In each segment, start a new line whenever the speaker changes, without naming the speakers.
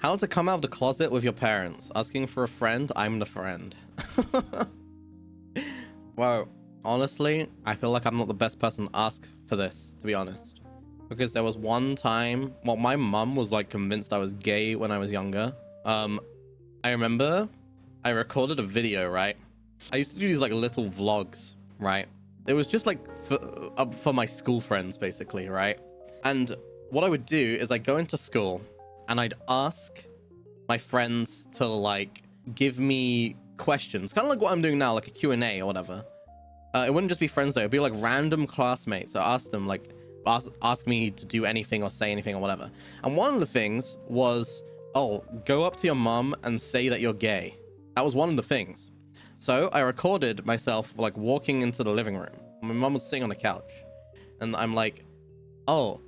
How to come out of the closet with your parents. Asking for a friend, I'm the friend. Well, honestly, I feel like I'm not the best person to ask for this, to be honest. Because there was one time, well, my mum was like convinced I was gay when I was younger. I remember I recorded a video, right? I used to do these like little vlogs, right? It was just like for my school friends, basically, right? And what I would do is I'd go into school and I'd ask my friends to like give me questions, kind of like what I'm doing now, like a Q&A or whatever. It wouldn't just be friends though, it'd be like random classmates. I asked them like, ask me to do anything or say anything or whatever. And one of the things was, oh, go up to your mum and say that you're gay. That was one of the things. So I recorded myself like walking into the living room. My mum was sitting on the couch and I'm like, oh,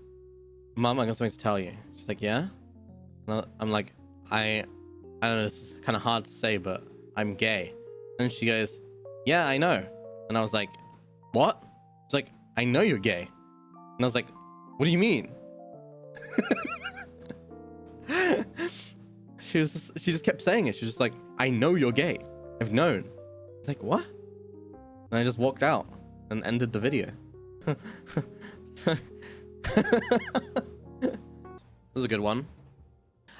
mum, I got something to tell you. She's like, yeah? And I'm like, I don't know, this is kind of hard to say, but I'm gay. And she goes, yeah, I know. And I was like, what? She's like, I know you're gay. And I was like, what do you mean? She just kept saying it. She was just like, I know you're gay. I've known. It's like, what? And I just walked out and ended the video. This was a good one.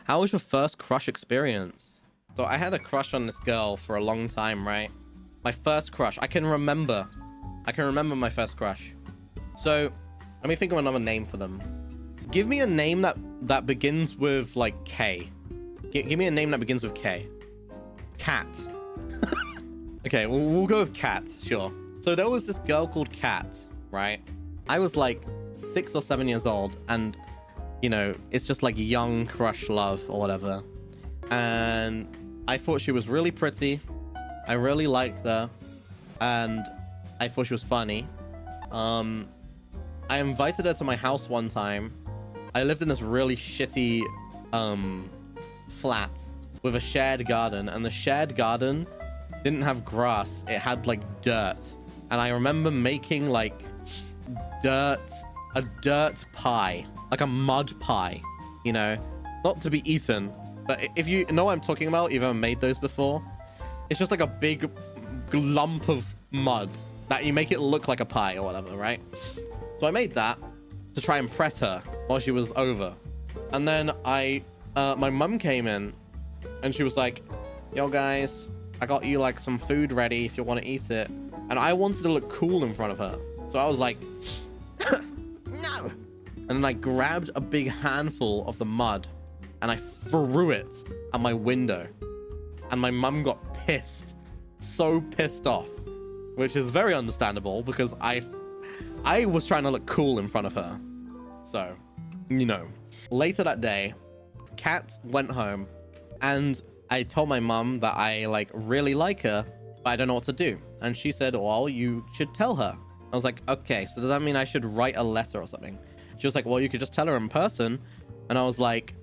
How was your first crush experience? So I had a crush on this girl for a long time, right? My first crush. I can remember my first crush. So let me think of another name for them. Give me a name that begins with like K. Give me a name that begins with K. Cat. Okay, we'll go with Cat, sure. So there was this girl called Cat, right? I was like 6 or 7 years old, and you know, it's just like young crush love or whatever. And I thought she was really pretty. I really liked her, and I thought she was funny. I invited her to my house one time. I lived in this really shitty flat with a shared garden, and the shared garden didn't have grass. It had like dirt. And I remember making like a dirt pie, like a mud pie, you know, not to be eaten, but if you know what I'm talking about, you've ever made those before. It's just like a big lump of mud that you make it look like a pie or whatever, right? So I made that to try and impress her while she was over. And then my mum came in and she was like, yo guys, I got you like some food ready if you want to eat it. And I wanted to look cool in front of her. So I was like, no. And then I grabbed a big handful of the mud and I threw it at my window. And my mum got pissed, so pissed off, which is very understandable because I was trying to look cool in front of her. So, you know. Later that day, Kat went home and I told my mum that I like really like her, but I don't know what to do. And she said, well, you should tell her. I was like, okay, so does that mean I should write a letter or something? She was like, well, you could just tell her in person. And I was like,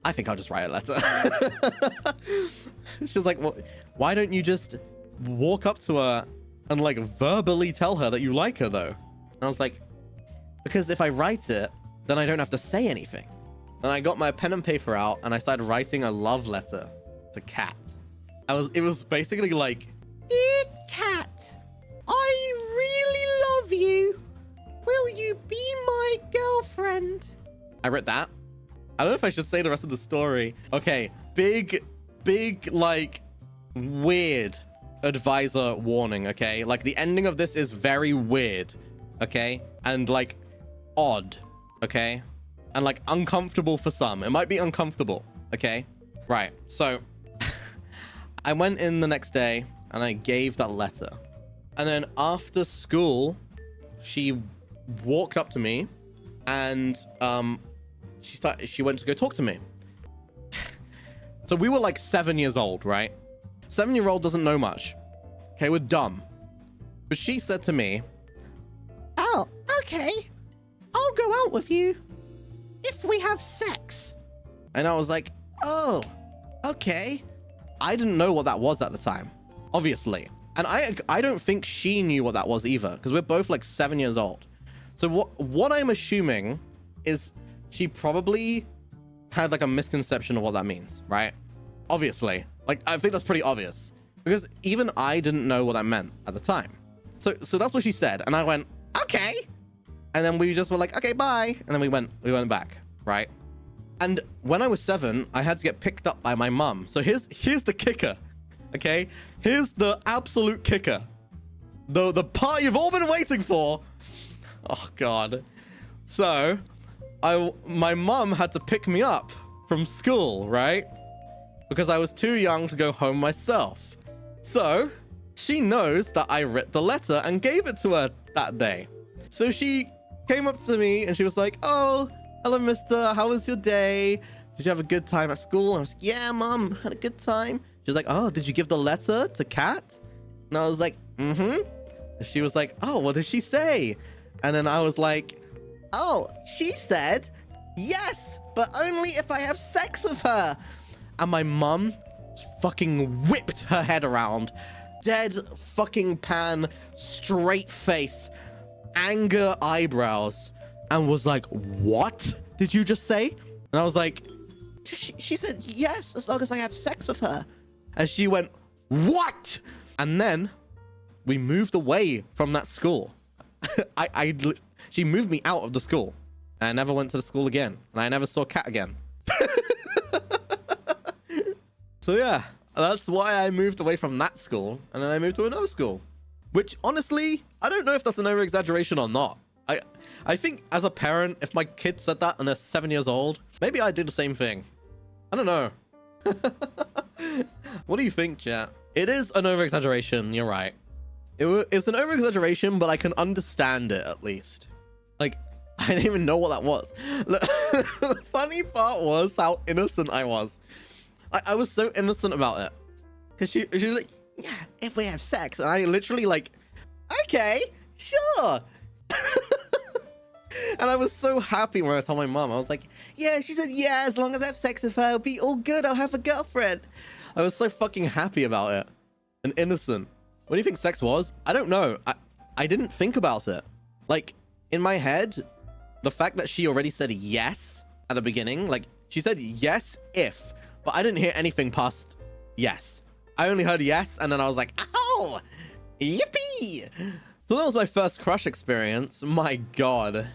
I think I'll just write a letter. She was like, well, why don't you just walk up to her and like verbally tell her that you like her though? And I was like, because if I write it, then I don't have to say anything. And I got my pen and paper out and I started writing a love letter to Kat. It was basically like, dear Kat, I really love you. Will you be my girlfriend? I wrote that. I don't know if I should say the rest of the story. Okay, big, like, weird advisor warning, okay? Like, the ending of this is very weird, okay? And, like, odd, okay? And, like, uncomfortable for some. It might be uncomfortable, okay? Right, so I went in the next day and I gave that letter. And then after school, she walked up to me and, she went to go talk to me. So we were like 7 years old, right? 7-year-old doesn't know much. Okay, we're dumb. But she said to me, oh, okay. I'll go out with you if we have sex. And I was like, oh, okay. I didn't know what that was at the time, obviously. And I don't think she knew what that was either, because we're both like 7 years old. So what I'm assuming is she probably had like a misconception of what that means, right? Obviously, like I think that's pretty obvious because even I didn't know what that meant at the time. So that's what she said, and I went, okay. And then we just were like, okay, bye. And then we went back, right? And when I was 7, I had to get picked up by my mum. So here's the kicker, okay? Here's the absolute kicker. The part you've all been waiting for. Oh God. So my mum had to pick me up from school, right? Because I was too young to go home myself. So she knows that I wrote the letter and gave it to her that day. So she came up to me and she was like, oh, hello, mister. How was your day? Did you have a good time at school? I was like, yeah, mom, had a good time. She was like, oh, did you give the letter to Kat? And I was like, mm-hmm. And she was like, oh, what did she say? And then I was like, oh, she said, yes, but only if I have sex with her. And my mum fucking whipped her head around. Dead fucking pan, straight face, anger eyebrows, and was like, what did you just say? And I was like, she said yes, as long as I have sex with her. And she went, what? And then we moved away from that school. She moved me out of the school. And I never went to the school again. And I never saw Kat again. So yeah, that's why I moved away from that school. And then I moved to another school. Which, honestly, I don't know if that's an over-exaggeration or not. I think, as a parent, if my kid said that and they're 7 years old, maybe I'd do the same thing. I don't know. What do you think, chat? It is an over-exaggeration, you're right. It's an over-exaggeration, but I can understand it, at least. Like, I didn't even know what that was. The funny part was how innocent I was. I was so innocent about it. Because she was like, yeah, if we have sex. And I literally like, okay, sure. And I was so happy when I told my mom. I was like, yeah, she said, yeah, as long as I have sex with her, it'll be all good. I'll have a girlfriend. I was so fucking happy about it. And innocent. What do you think sex was? I don't know. I didn't think about it. Like, in my head, the fact that she already said yes at the beginning, like, she said yes if, but I didn't hear anything past yes. I only heard yes, and then I was like, oh, yippee! So that was my first crush experience. My God.